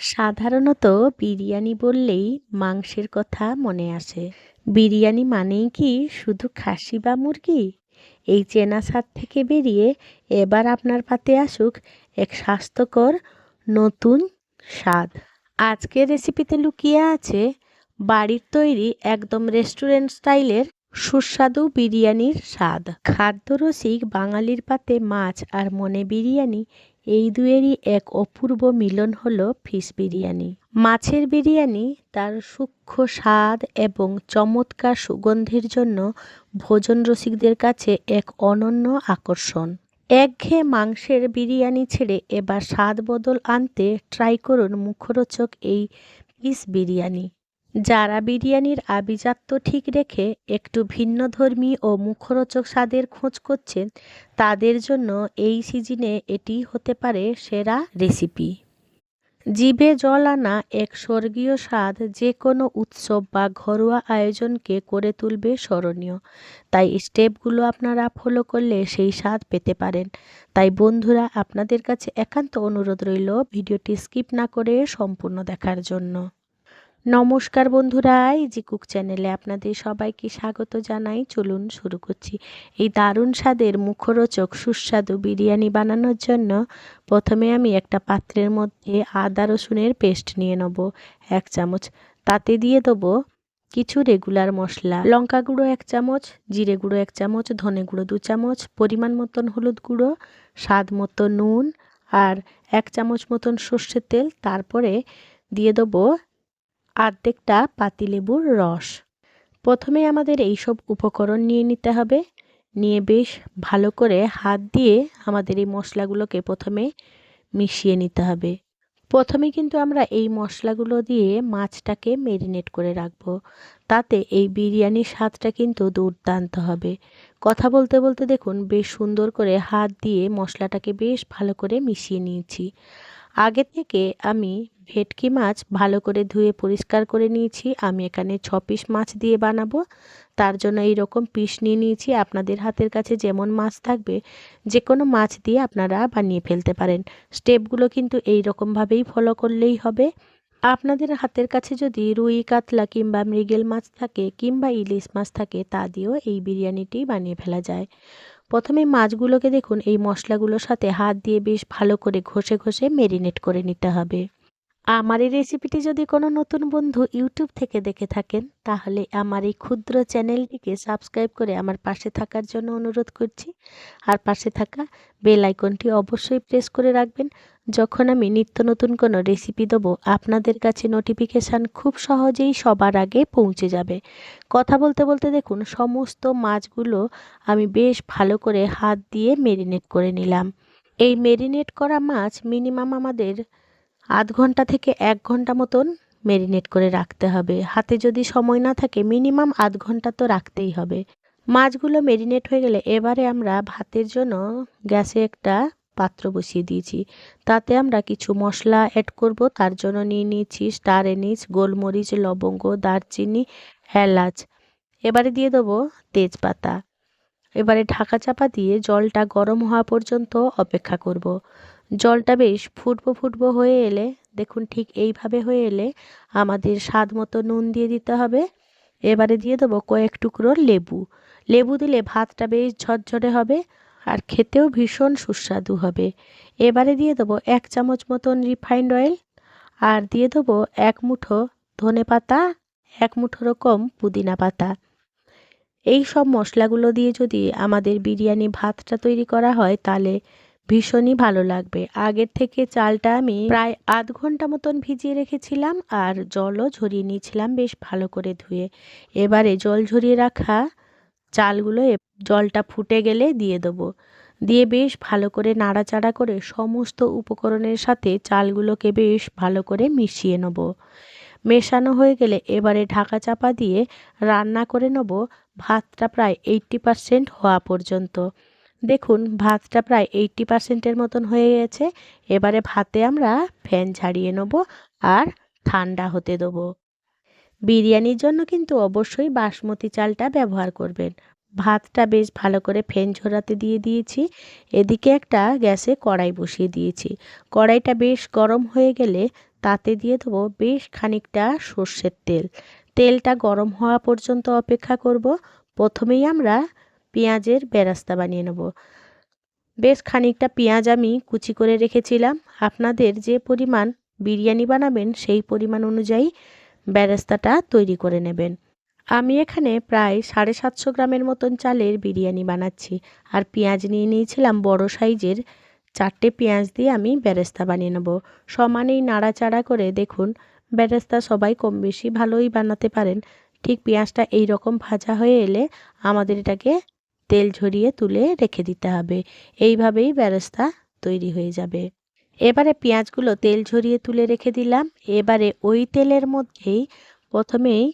সাধারণত বিরিয়ানি বললেই মাংসের কথা মনে আসে। বিরিয়ানি মানেই কি শুধু খাসি বা মুরগি? এই চেনা স্বাদ থেকে বেরিয়ে এবার আপনার পাতে আসুক এক স্বাস্থ্যকর নতুন স্বাদ। আজকের রেসিপিতে লুকিয়ে আছে বাড়ির তৈরি একদম রেস্টুরেন্ট স্টাইলের সুস্বাদু বিরিয়ানির স্বাদ। খাদ্যরসিক বাঙালির পাতে মাছ আর মনে বিরিয়ানি, এই দুয়েরই এক অপূর্ব মিলন হলো ফিশ বিরিয়ানি। মাছের বিরিয়ানি তার সূক্ষ্ম স্বাদ এবং চমৎকার সুগন্ধের জন্য ভোজন রসিকদের কাছে এক অনন্য আকর্ষণ। একঘেয়ে মাংসের বিরিয়ানি ছেড়ে এবার স্বাদ বদল আনতে ট্রাই করুন মুখরোচক এই ফিশ বিরিয়ানি। যারা বিরিয়ানির আভিজাত্য ঠিক রেখে একটু ভিন্নধর্মী ও মুখরোচক স্বাদের খোঁজ করছেন, তাদের জন্য এই সিজনে এটি হতে পারে সেরা রেসিপি। জিভে জল আনা এক স্বর্গীয় স্বাদ যে কোনো উৎসব বা ঘরোয়া আয়োজনকে করে তুলবে স্মরণীয়। তাই স্টেপগুলো আপনারা ফলো করলে সেই স্বাদ পেতে পারেন। তাই বন্ধুরা, আপনাদের কাছে একান্ত অনুরোধ রইল ভিডিওটি স্কিপ না করে সম্পূর্ণ দেখার জন্য। নমস্কার বন্ধুরা, ইজি কুক চ্যানেলে আপনাদের সবাইকে স্বাগত জানাই। চলুন শুরু করছি। এই দারুণ স্বাদের মুখরোচক সুস্বাদু বিরিয়ানি বানানোর জন্য প্রথমে আমি একটা পাত্রের মধ্যে আদা রসুনের পেস্ট নিয়ে নেব 1 চামচ। তাতে দিয়ে দেবো কিছু রেগুলার মশলা, লঙ্কা গুঁড়ো 1 চামচ, জিরে গুঁড়ো 1 চামচ, ধনে গুঁড়ো 2 চামচ, পরিমাণ মতন হলুদ গুঁড়ো, স্বাদ মতো নুন আর 1 চামচ মতন সর্ষের তেল। তারপরে দিয়ে দেবো অর্ধেকটা পাতিলেবুর রস। প্রথমে আমাদের এইসব উপকরণ নিয়ে নিতে হবে। নিয়ে বেশ ভালো করে হাত দিয়ে আমাদের এই মশলাগুলোকে প্রথমে মিশিয়ে নিতে হবে। প্রথমে কিন্তু আমরা এই মশলাগুলো দিয়ে মাছটাকে ম্যারিনেট করে রাখবো। তাতে এই বিরিয়ানির স্বাদটা কিন্তু দুর্দান্ত হবে। কথা বলতে বলতে দেখুন বেশ সুন্দর করে হাত দিয়ে মশলাটাকে বেশ ভালো করে মিশিয়ে নিয়েছি। আগে থেকে আমি ভেটকি মাছ ভালো করে ধুয়ে পরিষ্কার করে নিয়েছি। আমি এখানে 6 পিস মাছ দিয়ে বানাবো। তার জন্য এই রকম পিস নিয়ে নিয়েছি। আপনাদের হাতের কাছে যেমন মাছ থাকবে যে কোনো মাছ দিয়ে আপনারা বানিয়ে ফেলতে পারেন। স্টেপগুলো কিন্তু এই রকমভাবেই ফলো করলেই হবে। আপনাদের হাতের কাছে যদি রুই কাতলা কিংবা মৃগেল মাছ থাকে কিংবা ইলিশ মাছ থাকে, তা দিয়েও এই বিরিয়ানিটি বানিয়ে ফেলা যায়। প্রথমে মাছগুলোকে দেখুন এই মশলাগুলোর সাথে হাত দিয়ে বেশ ভালো করে ঘষে ঘষে ম্যারিনেট করে নিতে হবে। আমার এই রেসিপিটি যদি কোনো নতুন বন্ধু ইউটিউব থেকে দেখে থাকেন, তাহলে আমার এই ক্ষুদ্র চ্যানেলটিকে সাবস্ক্রাইব করে আমার পাশে থাকার জন্য অনুরোধ করছি। আর পাশে থাকা বেল আইকনটি অবশ্যই প্রেস করে রাখবেন। যখন আমি নিত্য নতুন কোনো রেসিপি দেবো, আপনাদের কাছে নোটিফিকেশান খুব সহজেই সবার আগে পৌঁছে যাবে। কথা বলতে বলতে দেখুন সমস্ত মাছগুলো আমি বেশ ভালো করে হাত দিয়ে ম্যারিনেট করে নিলাম। এই ম্যারিনেট করা মাছ মিনিমাম আমাদের আধ ঘন্টা থেকে 1 ঘন্টা মতন ম্যারিনেট করে রাখতে হবে। হাতে যদি সময় না থাকে মিনিমাম আধ ঘন্টা তো রাখতেই হবে। মাছগুলো ম্যারিনেট হয়ে গেলে এবারে আমরা ভাতের জন্য গ্যাসে একটা পাত্র বসিয়ে দিয়েছি। তাতে আমরা কিছু মশলা অ্যাড করব। তার জন্য নিয়ে নিয়েছি স্টার এনিস, গোলমরিচ, লবঙ্গ, দারচিনি, এলাচ। এবারে দিয়ে দেবো তেজপাতা। এবারে ঢাকা চাপা দিয়ে জলটা গরম হওয়া পর্যন্ত অপেক্ষা করব। জলটা বেশ ফুটবো হয়ে এলে দেখুন ঠিক এইভাবে হয়ে এলে আমাদের স্বাদ মতো নুন দিয়ে দিতে হবে। এবারে দিয়ে দেবো কয়েক টুকরো লেবু। লেবু দিলে ভাতটা বেশ ঝরঝরে হবে আর খেতেও ভীষণ সুস্বাদু হবে। এবারে দিয়ে দেবো 1 চামচ মতন রিফাইন্ড অয়েল আর দিয়ে দেবো 1 মুঠো ধনে পাতা, 1 মুঠো রকম পুদিনা পাতা। এই সব মশলাগুলো দিয়ে যদি আমাদের বিরিয়ানি ভাতটা তৈরি করা হয় তাহলে ভীষণই ভালো লাগবে। আগের থেকে চালটা আমি প্রায় আধ ঘন্টা মতন ভিজিয়ে রেখেছিলাম আর জলও ঝরিয়ে নিয়েছিলাম বেশ ভালো করে ধুয়ে। এবারে জল ঝরিয়ে রাখা চালগুলো জলটা ফুটে গেলে দিয়ে দেবো। দিয়ে বেশ ভালো করে নাড়াচাড়া করে সমস্ত উপকরণের সাথে চালগুলোকে বেশ ভালো করে মিশিয়ে নেব। মেশানো হয়ে গেলে এবারে ঢাকা চাপা দিয়ে রান্না করে নেব ভাতটা প্রায় 80% হওয়া পর্যন্ত। দেখুন ভাতটা প্রায় 80%-এর মতন হয়ে গেছে। এবারে ভাতে আমরা ফ্যান ঝাড়িয়ে নেব আর ঠান্ডা হতে দেবো। বিরিয়ানির জন্য কিন্তু অবশ্যই বাসমতি চালটা ব্যবহার করবেন। ভাতটা বেশ ভালো করে ফ্যান ঝরাতে দিয়ে দিয়েছি। এদিকে একটা গ্যাসে কড়াই বসিয়ে দিয়েছি। কড়াইটা বেশ গরম হয়ে গেলে তাতে দিয়ে দেবো বেশ খানিকটা সর্ষের তেল। তেলটা গরম হওয়া পর্যন্ত অপেক্ষা করব। প্রথমেই আমরা পেঁয়াজের বেরেস্তা বানিয়ে নেব। বেশ খানিকটা পেঁয়াজ আমি কুচি করে রেখেছিলাম। আপনাদের যে পরিমাণ বিরিয়ানি বানাবেন সেই পরিমাণ অনুযায়ী বেরেস্তাটা তৈরি করে নেবেন। আমি এখানে প্রায় 750 গ্রামের মতন চালের বিরিয়ানি বানাচ্ছি। আর পেঁয়াজ নিয়ে নিয়েছিলাম বড় সাইজের 4টে পেঁয়াজ দিয়ে আমি বেরেস্তা বানিয়ে নেব। সমানেই নাড়াচাড়া করে দেখুন, বেরেস্তা সবাই কম বেশি ভালোই বানাতে পারেন। ঠিক পেঁয়াজটা এই রকম ভাজা হয়ে এলে আমাদের এটাকে তেল ঝরিয়ে তুলে রেখে দিতে হবে। এইভাবেই বেরেস্তা তৈরি হয়ে যাবে। এবারে পেঁয়াজগুলো তেল ঝরিয়ে তুলে রেখে দিলাম। এবারে ওই তেলের মধ্যেই প্রথমেই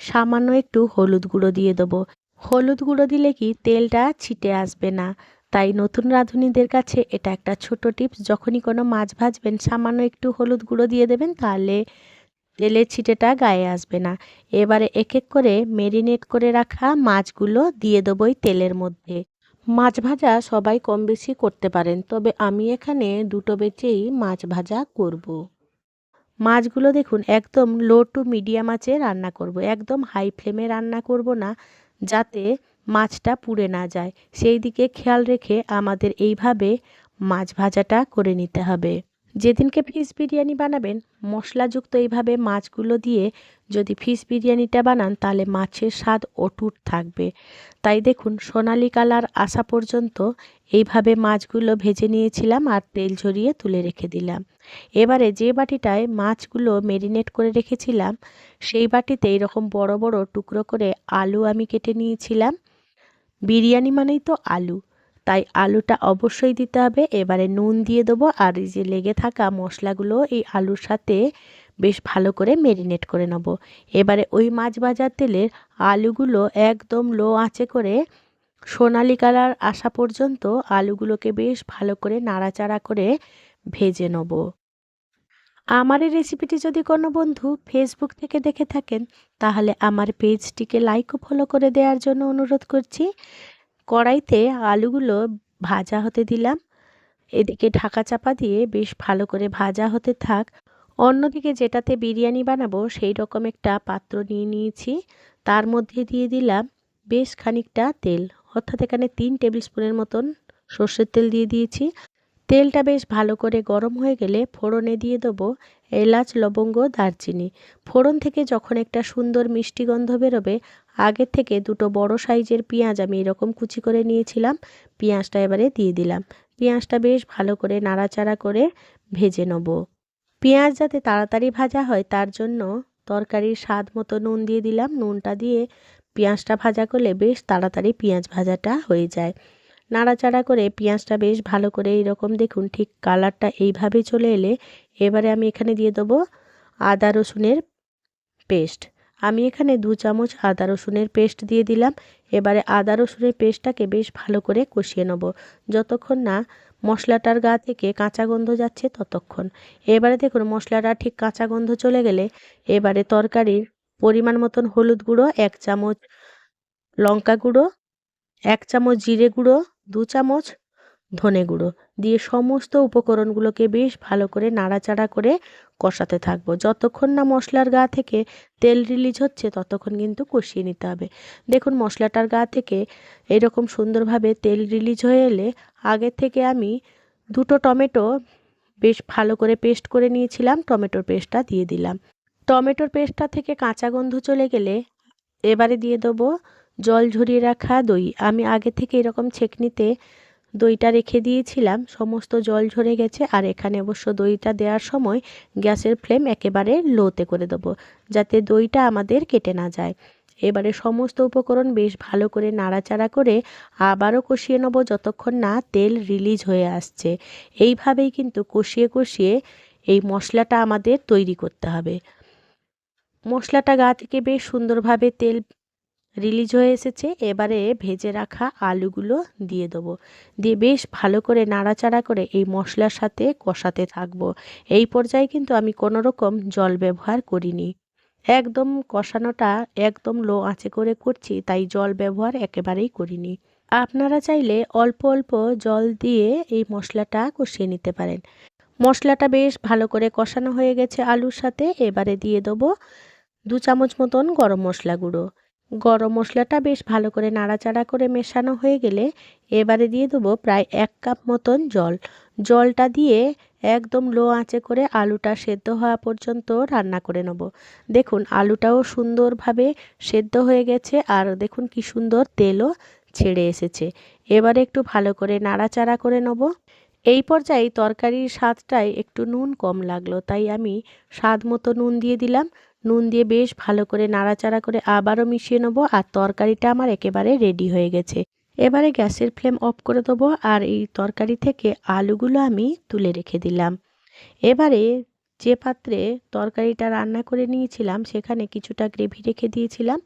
সামান্য একটু হলুদ গুঁড়ো দিয়ে দেবো। হলুদ গুঁড়ো দিলে কি তেলটা ছিটে আসবে না। তাই নতুন রাঁধুনিদের কাছে এটা একটা ছোট টিপস, যখনই কোনো মাছ ভাজবেন সামান্য একটু হলুদ গুঁড়ো দিয়ে দেবেন, তাহলে তেলের ছিটেটা গায়ে আসবে না। এবারে এক এক করে মেরিনেট করে রাখা মাছগুলো দিয়ে দেবো এই তেলের মধ্যে। মাছ ভাজা সবাই কম বেশি করতে পারেন, তবে আমি এখানে দুটো বেচেই মাছ ভাজা করব। মাছগুলো দেখুন একদম লো টু মিডিয়াম আঁচে রান্না করব, একদম হাই ফ্লেমে রান্না করব না, যাতে মাছটা পুড়ে না যায়। সেই দিকে খেয়াল রেখে আমাদের এইভাবে মাছ ভাজাটা করে নিতে হবে। যেদিনকে ফিশ বিরিয়ানি বানাবেন, মশলাযুক্ত এইভাবে মাছগুলো দিয়ে যদি ফিশ বিরিয়ানিটা বানান, তাহলে মাছের স্বাদ অটুট থাকবে। তাই দেখুন সোনালি কালার আসা পর্যন্ত এইভাবে মাছগুলো ভেজে নিয়েছিলাম আর তেল ঝরিয়ে তুলে রেখে দিলাম। এবারে যে বাটিটায় মাছগুলো মেরিনেট করে রেখেছিলাম, সেই বাটিতে এরকম বড় বড় টুকরো করে আলু আমি কেটে নিয়েছিলাম। বিরিয়ানি মানেই তো আলু, তাই আলুটা অবশ্যই দিতে হবে। এবারে নুন দিয়ে দেবো আর এই যে লেগে থাকা মশলাগুলো এই আলুর সাথে বেশ ভালো করে মেরিনেট করে নেব। এবারে ওই মাছ ভাজার তেলের আলুগুলো একদম লো আঁচে করে সোনালি কালার আসা পর্যন্ত আলুগুলোকে বেশ ভালো করে নাড়াচাড়া করে ভেজে নেব। আমার এই রেসিপিটি যদি কোনো বন্ধু ফেসবুক থেকে দেখে থাকেন, তাহলে আমার পেজটিকে লাইক ও ফলো করে দেওয়ার জন্য অনুরোধ করছি। কড়াইতে আলুগুলো ভাজা হতে দিলাম। এদিকে ঢাকা চাপা দিয়ে বেশ ভালো করে ভাজা হতে থাক। অন্যদিকে যেটাতে বিরিয়ানি বানাবো সেই রকম একটা পাত্র নিয়ে নিয়েছি। তার মধ্যে দিয়ে দিলাম বেশ খানিকটা তেল, অর্থাৎ এখানে 3 টেবিল স্পুনের মতন সর্ষের তেল দিয়ে দিয়েছি। তেলটা বেশ ভালো করে গরম হয়ে গেলে ফোড়নে দিয়ে দেবো এলাচ, লবঙ্গ, দারচিনি। ফোড়ন থেকে যখন একটা সুন্দর মিষ্টি গন্ধ বেরোবে, আগের থেকে দুটো বড় সাইজের পেঁয়াজ আমি এরকম কুচি করে নিয়েছিলাম, পেঁয়াজটা এবারে দিয়ে দিলাম। পেঁয়াজটা বেশ ভালো করে নাড়াচাড়া করে ভেজে নেব। পেঁয়াজ যাতে তাড়াতাড়ি ভাজা হয় তার জন্য তরকারির স্বাদ মতো নুন দিয়ে দিলাম। নুনটা দিয়ে পেঁয়াজটা ভাজা করলে বেশ তাড়াতাড়ি পেঁয়াজ ভাজাটা হয়ে যায়। নাড়াচাড়া করে পেঁয়াজটা বেশ ভালো করে এইরকম দেখুন ঠিক কালারটা এইভাবে চলে এলে এবারে আমি এখানে দিয়ে দেবো আদা রসুনের পেস্ট। আমি এখানে 2 চামচ আদা রসুনের পেস্ট দিয়ে দিলাম। এবারে আদা রসুনের পেস্টটাকে বেশ ভালো করে কষিয়ে নেব, যতক্ষণ না মশলাটার গা থেকে কাঁচা গন্ধ যাচ্ছে ততক্ষণ। এবারে দেখুন মশলাটা ঠিক কাঁচা গন্ধ চলে গেলে এবারে তরকারির পরিমাণ মতন হলুদ গুঁড়ো 1 চামচ, লঙ্কা গুঁড়ো 1 চামচ, জিরে গুঁড়ো 2 চামচ, ধনে গুঁড়ো দিয়ে সমস্ত উপকরণগুলোকে বেশ ভালো করে নাড়াচাড়া করে কষাতে থাকবো। যতক্ষণ না মশলার গা থেকে তেল রিলিজ হচ্ছে ততক্ষণ কিন্তু কষিয়ে নিতে হবে। দেখুন মশলাটার গা থেকে এরকম সুন্দরভাবে তেল রিলিজ হয়ে এলে আগের থেকে আমি 2টো টমেটো বেশ ভালো করে পেস্ট করে নিয়েছিলাম, টমেটোর পেস্টটা দিয়ে দিলাম। টমেটোর পেস্টটা থেকে কাঁচা গন্ধ চলে গেলে এবারে দিয়ে দেবো জল ঝরিয়ে রাখা দই। আমি আগে থেকে এরকম ছেঁকনিতে দইটা রেখে দিয়েছিলাম, সমস্ত জল ঝরে গেছে। আর এখানে অবশ্য দইটা দেওয়ার সময় গ্যাসের ফ্লেম একেবারে লোতে করে দেবো, যাতে দইটা আমাদের কেটে না যায়। এবারে সমস্ত উপকরণ বেশ ভালো করে নাড়াচাড়া করে আবারও কষিয়ে নেবো যতক্ষণ না তেল রিলিজ হয়ে আসছে। এইভাবেই কিন্তু কষিয়ে কষিয়ে এই মশলাটা আমাদের তৈরি করতে হবে। মশলাটা গা থেকে বেশ সুন্দরভাবে তেল রিলিজ হয়ে এসেছে। এবারে ভেজে রাখা আলুগুলো দিয়ে দেবো, দিয়ে বেশ ভালো করে নাড়াচাড়া করে এই মশলার সাথে কষাতে থাকবো। এই পর্যায়ে কিন্তু আমি কোনো রকম জল ব্যবহার করিনি, একদম কষানোটা একদম লো আঁচে করে করছি, তাই জল ব্যবহার একেবারেই করিনি। আপনারা চাইলে অল্প অল্প জল দিয়ে এই মশলাটা কষিয়ে নিতে পারেন। মশলাটা বেশ ভালো করে কষানো হয়ে গেছে আলুর সাথে। এবারে দিয়ে দেবো 2 চামচ মতন গরম মশলা গুঁড়ো। গরম মশলাটা বেশ ভালো করে নাড়াচাড়া করে মেশানো হয়ে গেলে এবারে দিয়ে দেবো প্রায় 1 কাপ মতন জল। জলটা দিয়ে একদম লো আঁচে করে আলুটা সেদ্ধ হওয়া পর্যন্ত রান্না করে নেব। দেখুন আলুটাও সুন্দরভাবে সেদ্ধ হয়ে গেছে আর দেখুন কি সুন্দর তেলও ছেড়ে এসেছে। এবারে একটু ভালো করে নাড়াচাড়া করে নেব। এই পর্যায়ে তরকারির স্বাদটায় একটু নুন কম লাগলো, তাই আমি স্বাদ মতো নুন দিয়ে দিলাম। নুন দিয়ে বেশ ভালো করে নাড়াচাড়া করে আবারও মিশিয়ে নেবো আর তরকারিটা আমার একেবারে রেডি হয়ে গেছে। এবারে গ্যাসের ফ্লেম অফ করে দেবো আর এই তরকারি থেকে আলুগুলো আমি তুলে রেখে দিলাম। এবারে যে পাত্রে তরকারিটা রান্না করে নিয়েছিলাম সেখানে কিছুটা গ্রেভি রেখে দিয়েছিলাম।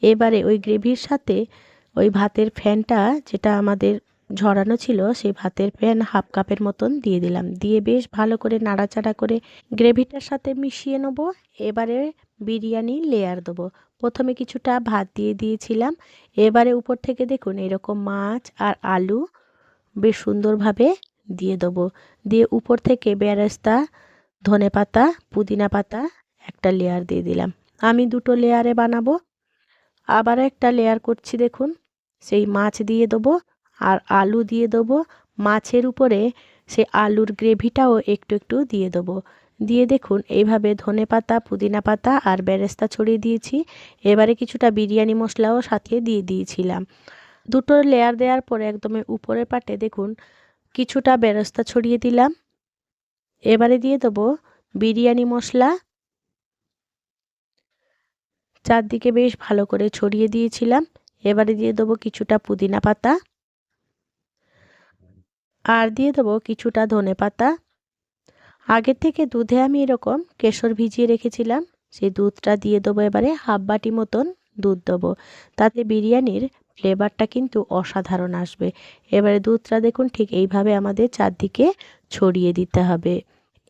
এবারে ওই গ্রেভির সাথে ওই ভাতের ফ্যানটা যেটা আমাদের ঝরানো ছিল সেই ভাতের ফ্যান 1/2 কাপের মতন দিয়ে দিলাম। দিয়ে বেশ ভালো করে নাড়াচাড়া করে গ্রেভিটার সাথে মিশিয়ে নেব। এবারে বিরিয়ানি লেয়ার দেবো। প্রথমে কিছুটা ভাত দিয়ে দিয়েছিলাম। এবারে উপর থেকে দেখুন এরকম মাছ আর আলু বেশ সুন্দরভাবে দিয়ে দেবো। দিয়ে উপর থেকে বেরেস্তা, ধনেপাতা, পুদিনা পাতা একটা লেয়ার দিয়ে দিলাম। আমি 2টো লেয়ারে বানাবো। আবার একটা লেয়ার করছি দেখুন। সেই মাছ দিয়ে দেবো আর আলু দিয়ে দেবো। মাছের উপরে সেই আলুর গ্রেভিটাও একটু একটু দিয়ে দেবো। দিয়ে দেখুন এইভাবে ধনেপাতা, পুদিনা পাতা আর বেরেস্তা ছড়িয়ে দিয়েছি। এবারে কিছুটা বিরিয়ানি মশলাও সাথে দিয়ে দিয়েছিলাম। 2টো লেয়ার দেওয়ার পরে একদমই উপরের পাটে দেখুন কিছুটা বেরেস্তা ছড়িয়ে দিলাম। এবারে দিয়ে দেবো বিরিয়ানি মশলা। চারদিকে বেশ ভালো করে ছড়িয়ে দিয়েছিলাম। এবারে দিয়ে দেবো কিছুটা পুদিনা পাতা আর দিয়ে দেবো কিছুটা ধনেপাতা। আগের থেকে দুধে আমি এরকম কেশর ভিজিয়ে রেখেছিলাম, সেই দুধটা দিয়ে দেবো। এবারে 1/2 বাটি মতন দুধ দেবো, তাতে বিরিয়ানির ফ্লেভারটা কিন্তু অসাধারণ আসবে। এবারে দুধটা দেখুন ঠিক এইভাবে আমাদের চারদিকে ছড়িয়ে দিতে হবে।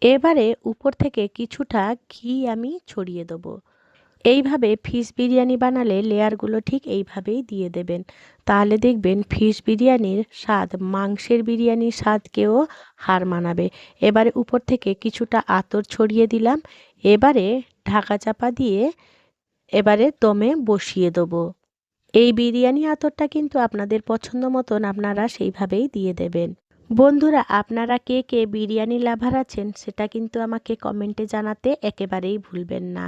এবারে উপর থেকে কিছুটা ঘি আমি ছড়িয়ে দেবো। এইভাবে ফিশ বিরিয়ানি বানালে লেয়ারগুলো ঠিক এইভাবেই দিয়ে দেবেন, তাহলে দেখবেন ফিশ বিরিয়ানির স্বাদ মাংসের বিরিয়ানির স্বাদকেও হার মানাবে। এবারে উপর থেকে কিছুটা আতর ছড়িয়ে দিলাম। এবারে ঢাকা চাপা দিয়ে এবারে দমে বসিয়ে দেবো। এই বিরিয়ানি আতরটা কিন্তু আপনাদের পছন্দ মতন আপনারা সেইভাবেই দিয়ে দেবেন। বন্ধুরা আপনারা কে কে বিরিয়ানি লাভার আছেন সেটা কিন্তু আমাকে কমেন্টে জানাতে একেবারেই ভুলবেন না।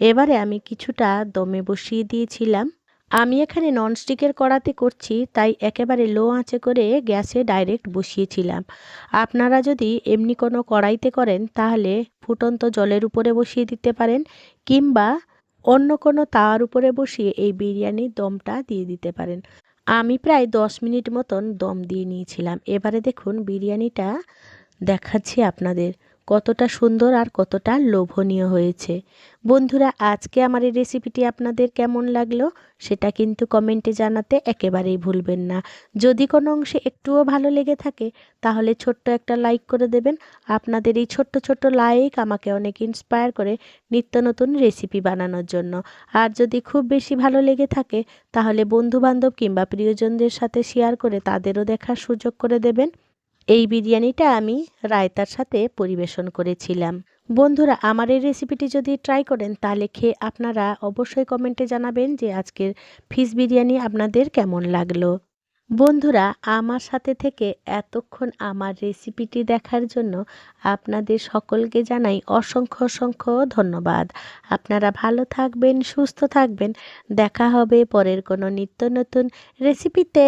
এবারে আমি কিছুটা দমে বসিয়ে দিয়েছিলাম। আমি এখানে ননস্টিকের কড়াতে করছি, তাই একেবারে লো আঁচে করে গ্যাসে ডাইরেক্ট বসিয়েছিলাম। আপনারা যদি এমনি কোনো কড়াইতে করেন তাহলে ফুটন্ত জলের উপরে বসিয়ে দিতে পারেন, কিংবা অন্য কোনো তাওয়ার উপরে বসিয়ে এই বিরিয়ানির দমটা দিয়ে দিতে পারেন। আমি প্রায় 10 মিনিট মতন দম দিয়ে নিয়েছিলাম। এবারে দেখুন বিরিয়ানিটা দেখাচ্ছি আপনাদের কতটা সুন্দর আর কতটা লোভনীয় হয়েছে। বন্ধুরা আজকে আমার এই রেসিপিটি আপনাদের কেমন লাগলো সেটা কিন্তু কমেন্টে জানাতে একেবারেই ভুলবেন না। যদি কোনো অংশে একটুও ভালো লেগে থাকে তাহলে ছোট্ট একটা লাইক করে দেবেন। আপনাদের এই ছোট্ট ছোট্ট লাইক আমাকে অনেক ইন্সপায়ার করে নিত্য নতুন রেসিপি বানানোর জন্য। আর যদি খুব বেশি ভালো লেগে থাকে তাহলে বন্ধুবান্ধব কিংবা প্রিয়জনদের সাথে শেয়ার করে তাদেরও দেখার সুযোগ করে দেবেন। এই বিরিয়ানিটা আমি রায়তার সাথে পরিবেশন করেছিলাম। বন্ধুরা আমার এই রেসিপিটি যদি ট্রাই করেন তাহলে খেয়ে আপনারা অবশ্যই কমেন্টে জানাবেন যে আজকের ফিশ বিরিয়ানি আপনাদের কেমন লাগলো। বন্ধুরা আমার সাথে থেকে এতক্ষণ আমার রেসিপিটি দেখার জন্য আপনাদের সকলকে জানাই অসংখ্য অসংখ্য ধন্যবাদ। আপনারা ভালো থাকবেন, সুস্থ থাকবেন। দেখা হবে পরের কোনো নিত্য নতুন রেসিপিতে।